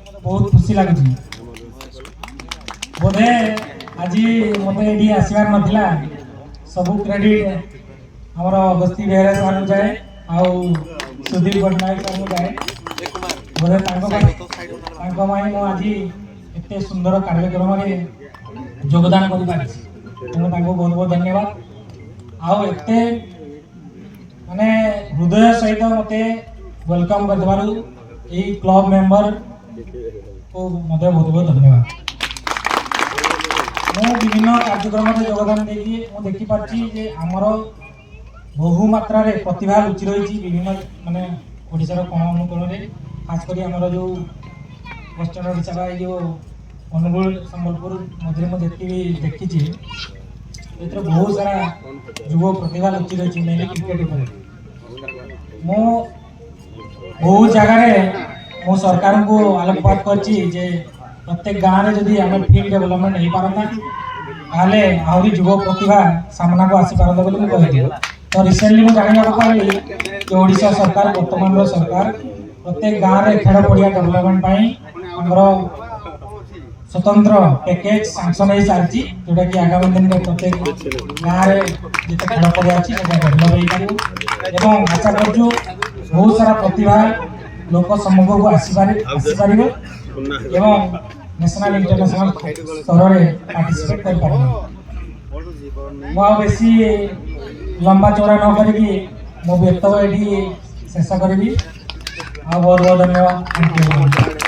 बहुत खुशी लगी बोधे आज मत ये आसबार नाला सब क्रेडिट आमर अगस्ती बेहरा सार को जाए आउ सुदीप पट्टनायक सार को जाए बोधे आज एत सुंदर कार्यक्रम में योगदान कर बहुत बहुत धन्यवाद आउ एत माने हृदय सहित मत वेलकम कर क्लब मेंबर को मत बहुत बहुत धन्यवाद मु विभिन्न कार्यक्रम में योगदान देखिपारे आमर बहु मात्रा प्रतिभा लुचि रही विभिन्न माने ओडिशार कोण अनुकोण में खासकर आमर जो वेस्टर्न ओडिशा जो अनुगुल संबलपुर मध्य मुझे देखी बहुत सारा युव प्रतिभा लुचि रही मेनली क्रिकेट मु बहुत जगह मो सरकार को आलोकपात कर प्रत्येक गाँव में जदि आम फील्ड डेवलपमेंट हो पारता आहरी युव प्रतिभा सामना को आसी पारता बोली मुझे कही तो रिसेंटली मुझे जानवा पाइली कि ओडिशा सरकार वर्तमान सरकार प्रत्येक गाँव में खेल पड़िया डेवलपमेंट स्वतंत्र पैकेज सांसन हो सारी जोटा कि आगामी दिन में प्रत्येक गाँव में जिते खेल पड़िया अच्छी डेभलप हो आशा कर बहुत सारा प्रतिभा लोक सम्मुख को आसीपार नेशनल इंटरनेशनल स्तर में पार्टिसिपेट कर बेसी लंबा चौड़ा न करी मो व्यक्तव्य ये शेष करी बहुत बहुत धन्यवाद।